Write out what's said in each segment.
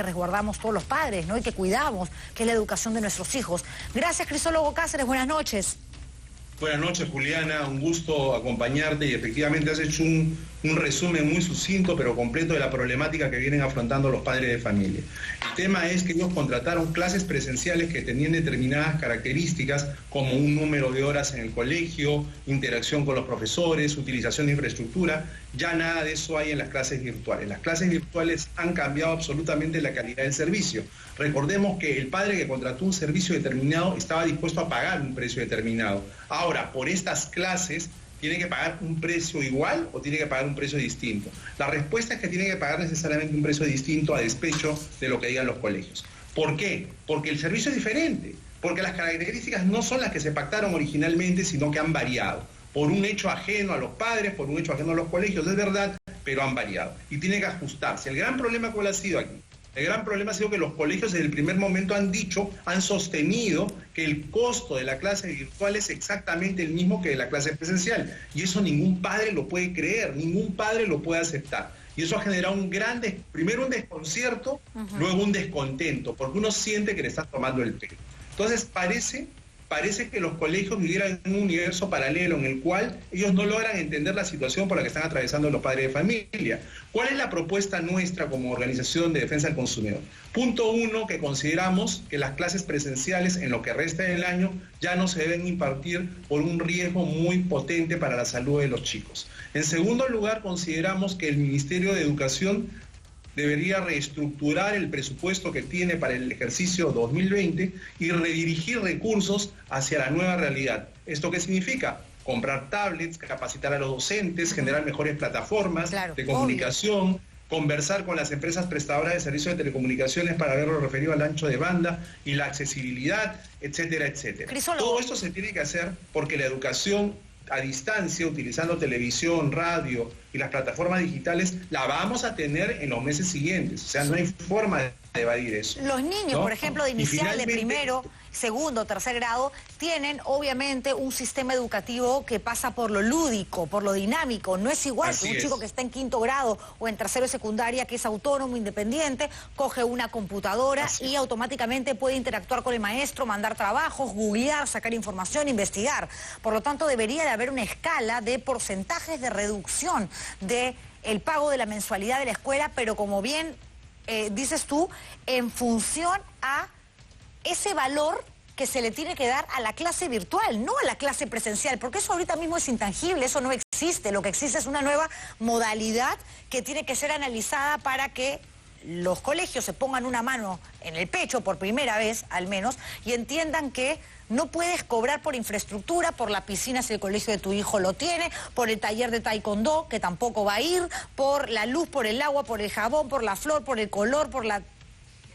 que resguardamos todos los padres, ¿no? Y que cuidamos, que es la educación de nuestros hijos. Gracias, Crisólogo Cáceres, buenas noches. Buenas noches, Juliana, un gusto acompañarte y efectivamente has hecho un resumen muy sucinto pero completo de la problemática que vienen afrontando los padres de familia. El tema es que ellos contrataron clases presenciales que tenían determinadas características como un número de horas en el colegio, interacción con los profesores, utilización de infraestructura. Ya nada de eso hay en las clases virtuales. Las clases virtuales han cambiado absolutamente la calidad del servicio. Recordemos que el padre que contrató un servicio determinado estaba dispuesto a pagar un precio determinado. Ahora, por estas clases, ¿tiene que pagar un precio igual o tiene que pagar un precio distinto? La respuesta es que tiene que pagar necesariamente un precio distinto a despecho de lo que digan los colegios. ¿Por qué? Porque el servicio es diferente, porque las características no son las que se pactaron originalmente, sino que han variado. Por un hecho ajeno a los padres, por un hecho ajeno a los colegios, es verdad, pero han variado. Y tiene que ajustarse. El gran problema, ¿cuál ha sido aquí? El gran problema ha sido que los colegios desde el primer momento han sostenido que el costo de la clase virtual es exactamente el mismo que de la clase presencial. Y eso ningún padre lo puede creer, ningún padre lo puede aceptar. Y eso ha generado primero un desconcierto, luego un descontento, porque uno siente que le están tomando el pelo. Entonces parece que los colegios vivieran en un universo paralelo en el cual ellos no logran entender la situación por la que están atravesando los padres de familia. ¿Cuál es la propuesta nuestra como organización de defensa del consumidor? Punto 1, que consideramos que las clases presenciales en lo que resta del año ya no se deben impartir por un riesgo muy potente para la salud de los chicos. En segundo lugar, consideramos que el Ministerio de Educación debería reestructurar el presupuesto que tiene para el ejercicio 2020 y redirigir recursos hacia la nueva realidad. ¿Esto qué significa? Comprar tablets, capacitar a los docentes, generar mejores plataformas de comunicación, conversar con las empresas prestadoras de servicios de telecomunicaciones para ver lo referido al ancho de banda y la accesibilidad, etcétera, etcétera. Todo esto se tiene que hacer porque la educación a distancia, utilizando televisión, radio y las plataformas digitales, la vamos a tener en los meses siguientes. O sea, no hay forma de evadir eso. Los niños, ¿no? Por ejemplo, de inicial, de primero, segundo, tercer grado, tienen obviamente un sistema educativo que pasa por lo lúdico, por lo dinámico. No es igual que un chico que está en quinto grado o en tercero de secundaria, que es autónomo, independiente, coge una computadora y automáticamente puede interactuar con el maestro, mandar trabajos, googlear, sacar información, investigar. Por lo tanto, debería de haber una escala de porcentajes de reducción del pago de la mensualidad de la escuela, pero como bien dices tú, en función a ese valor que se le tiene que dar a la clase virtual, no a la clase presencial, porque eso ahorita mismo es intangible, eso no existe. Lo que existe es una nueva modalidad que tiene que ser analizada para que los colegios se pongan una mano en el pecho por primera vez, al menos, y entiendan que no puedes cobrar por infraestructura, por la piscina si el colegio de tu hijo lo tiene, por el taller de taekwondo, que tampoco va a ir, por la luz, por el agua, por el jabón, por la flor, por el color, por la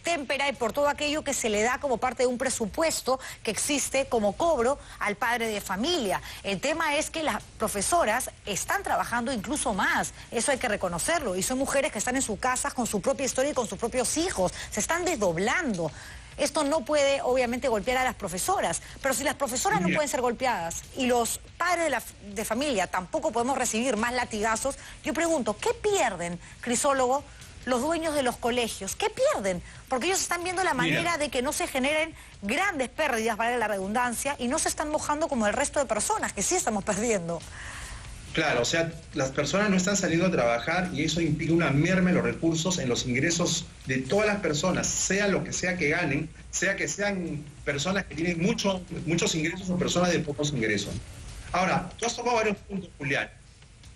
témpera y por todo aquello que se le da como parte de un presupuesto que existe como cobro al padre de familia. El tema es que las profesoras están trabajando incluso más, eso hay que reconocerlo, y son mujeres que están en sus casas con su propia historia y con sus propios hijos, se están desdoblando. Esto no puede, obviamente, golpear a las profesoras, pero si las profesoras no pueden ser golpeadas y los padres de familia tampoco podemos recibir más latigazos, yo pregunto, ¿qué pierden, Crisólogo, los dueños de los colegios? ¿Qué pierden? Porque ellos están viendo la manera de que no se generen grandes pérdidas, vale la redundancia, y no se están mojando como el resto de personas, que sí estamos perdiendo. Claro, o sea, las personas no están saliendo a trabajar y eso implica una merma en los recursos, en los ingresos de todas las personas, sea lo que sea que ganen, sea que sean personas que tienen muchos ingresos o personas de pocos ingresos. Ahora, tú has tocado varios puntos, Julián.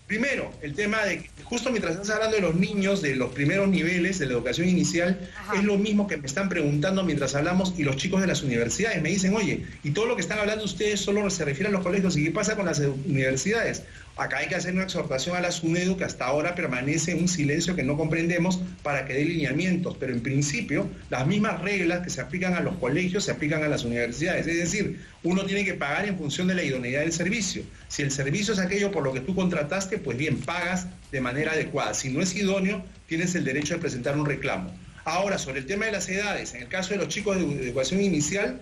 Primero, el tema de que justo mientras estás hablando de los niños, de los primeros niveles de la educación inicial, es lo mismo que me están preguntando mientras hablamos y los chicos de las universidades me dicen, oye, y todo lo que están hablando ustedes solo se refiere a los colegios, ¿y qué pasa con las universidades? Acá hay que hacer una exhortación a la SUNEDU, que hasta ahora permanece en un silencio que no comprendemos, para que dé lineamientos, pero en principio las mismas reglas que se aplican a los colegios se aplican a las universidades, es decir, uno tiene que pagar en función de la idoneidad del servicio. Si el servicio es aquello por lo que tú contrataste, pues bien, pagas de manera adecuada. Si no es idóneo, tienes el derecho de presentar un reclamo. Ahora, sobre el tema de las edades, en el caso de los chicos de educación inicial,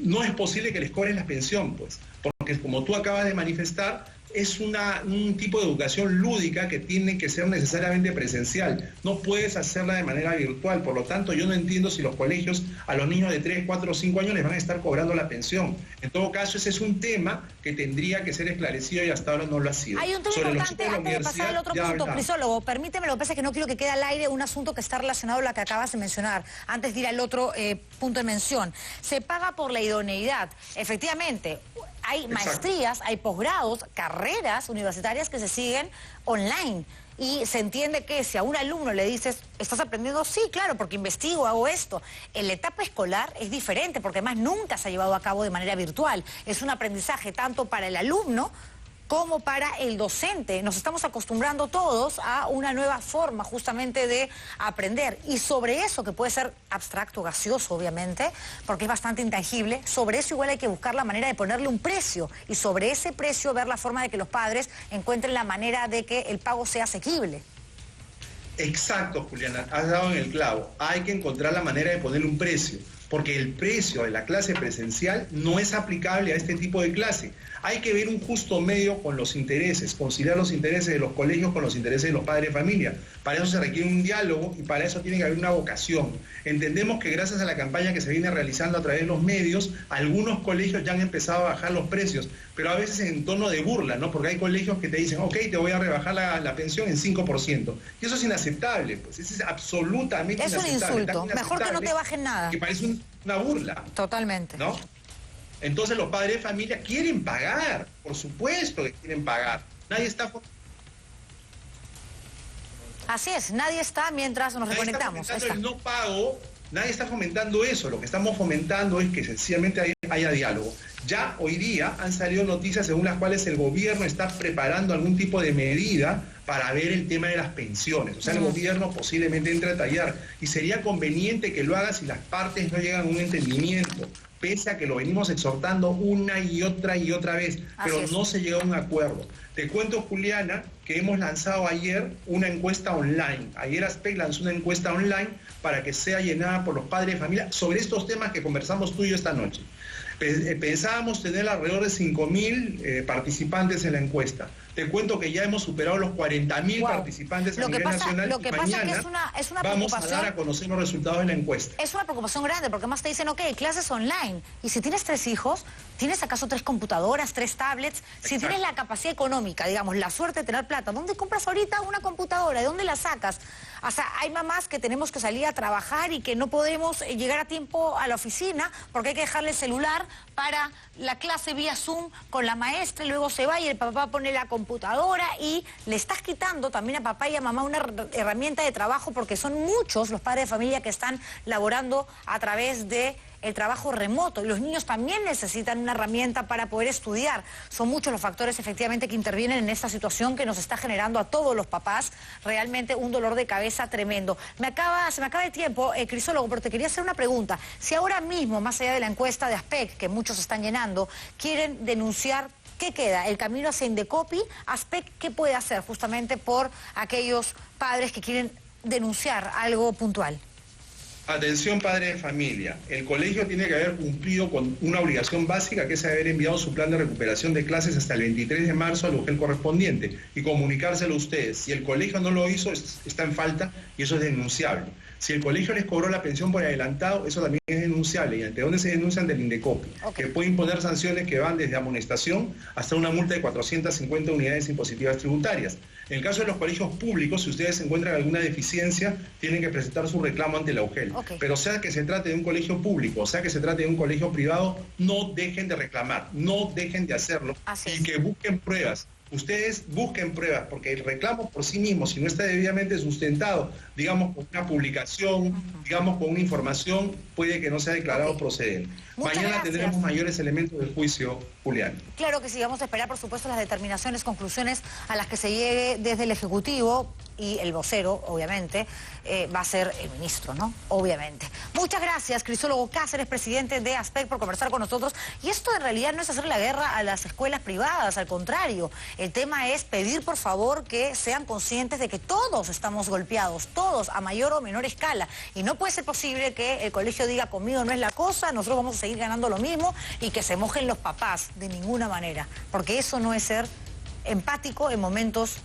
no es posible que les cobren la pensión, pues, porque como tú acabas de manifestar, es un tipo de educación lúdica que tiene que ser necesariamente presencial. No puedes hacerla de manera virtual. Por lo tanto, yo no entiendo si los colegios a los niños de 3, 4 o 5 años les van a estar cobrando la pensión. En todo caso, ese es un tema que tendría que ser esclarecido y hasta ahora no lo ha sido. Hay un tema importante antes de pasar al otro punto, Crisólogo. Permíteme, lo que pasa es que no quiero que quede al aire un asunto que está relacionado a lo que acabas de mencionar, antes de ir al otro punto de mención. Se paga por la idoneidad. Efectivamente, hay maestrías, hay posgrados, carreras universitarias que se siguen online. Y se entiende que si a un alumno le dices, ¿estás aprendiendo? Sí, claro, porque investigo, hago esto. En la etapa escolar es diferente, porque además nunca se ha llevado a cabo de manera virtual. Es un aprendizaje tanto para el alumno como para el docente. Nos estamos acostumbrando todos a una nueva forma justamente de aprender. Y sobre eso, que puede ser abstracto, gaseoso, obviamente, porque es bastante intangible, sobre eso igual hay que buscar la manera de ponerle un precio. Y sobre ese precio ver la forma de que los padres encuentren la manera de que el pago sea asequible. Exacto, Juliana, has dado en el clavo. Hay que encontrar la manera de ponerle un precio, porque el precio de la clase presencial no es aplicable a este tipo de clase. Hay que ver un justo medio con los intereses, conciliar los intereses de los colegios con los intereses de los padres de familia. Para eso se requiere un diálogo y para eso tiene que haber una vocación. Entendemos que gracias a la campaña que se viene realizando a través de los medios, algunos colegios ya han empezado a bajar los precios, pero a veces en tono de burla, ¿no? Porque hay colegios que te dicen, ok, te voy a rebajar la pensión en 5%. Y eso es inaceptable, pues eso es absolutamente inaceptable. Es un insulto. Mejor que no te bajen nada. Que parece una burla. Totalmente. ¿No? Entonces los padres de familia quieren pagar, por supuesto que quieren pagar. Nadie está... Así es, nadie está mientras nos reconectamos. El no pago, nadie está fomentando eso. Lo que estamos fomentando es que sencillamente haya diálogo. Ya hoy día han salido noticias según las cuales el gobierno está preparando algún tipo de medida para ver el tema de las pensiones. O sea, el gobierno posiblemente entre a tallar. Y sería conveniente que lo haga si las partes no llegan a un entendimiento, pese a que lo venimos exhortando una y otra vez, pero no se llegó a un acuerdo. Te cuento, Juliana, que hemos lanzado ayer una encuesta online. Ayer ASPEC lanzó una encuesta online para que sea llenada por los padres de familia sobre estos temas que conversamos tú y yo esta noche. Pensábamos tener alrededor de 5.000 participantes en la encuesta. Te cuento que ya hemos superado los 40.000 participantes a nivel nacional. Lo que pasa es que es una vamos a dar a conocer los resultados de la encuesta. Es una preocupación grande, porque más te dicen, ok, clases online. Y si tienes 3 hijos, ¿tienes acaso 3 computadoras, 3 tablets? Si tienes la capacidad económica, digamos, la suerte de tener plata, ¿dónde compras ahorita una computadora? ¿De dónde la sacas? O sea, hay mamás que tenemos que salir a trabajar y que no podemos llegar a tiempo a la oficina porque hay que dejarle el celular para la clase vía Zoom con la maestra y luego se va y el papá pone la computadora y le estás quitando también a papá y a mamá una herramienta de trabajo porque son muchos los padres de familia que están laborando a través de el trabajo remoto y los niños también necesitan una herramienta para poder estudiar. Son muchos los factores efectivamente que intervienen en esta situación que nos está generando a todos los papás realmente un dolor de cabeza tremendo. Se me acaba el tiempo, Crisólogo, pero te quería hacer una pregunta. Si ahora mismo, más allá de la encuesta de ASPEC, que muchos están llenando, quieren denunciar, ¿qué queda? ¿El camino hacia Indecopi? ¿ASPEC qué puede hacer justamente por aquellos padres que quieren denunciar algo puntual? Atención, padre de familia. El colegio tiene que haber cumplido con una obligación básica, que es haber enviado su plan de recuperación de clases hasta el 23 de marzo al UGEL correspondiente y comunicárselo a ustedes. Si el colegio no lo hizo, está en falta y eso es denunciable. Si el colegio les cobró la pensión por adelantado, eso también es denunciable. ¿Y ante dónde se denuncian? Del Indecopi, que puede imponer sanciones que van desde amonestación hasta una multa de 450 unidades impositivas tributarias. En el caso de los colegios públicos, si ustedes encuentran alguna deficiencia, tienen que presentar su reclamo ante la UGEL. Pero sea que se trate de un colegio público, o sea que se trate de un colegio privado, no dejen de reclamar, no dejen de hacerlo y que busquen pruebas. Ustedes busquen pruebas, porque el reclamo por sí mismo, si no está debidamente sustentado, digamos con una publicación, digamos con una información, puede que no sea declarado procedente. Mañana tendremos mayores elementos del juicio, Julián. Claro que sí, vamos a esperar, por supuesto, las determinaciones, conclusiones a las que se llegue desde el Ejecutivo y el vocero, obviamente, va a ser el ministro, ¿no? Obviamente. Muchas gracias, Crisólogo Cáceres, presidente de ASPEC, por conversar con nosotros. Y esto en realidad no es hacer la guerra a las escuelas privadas, al contrario. El tema es pedir, por favor, que sean conscientes de que todos estamos golpeados, todos, a mayor o menor escala. Y no puede ser posible que el colegio diga, conmigo no es la cosa, nosotros vamos a seguir ganando lo mismo y que se mojen los papás, de ninguna manera. Porque eso no es ser empático en momentos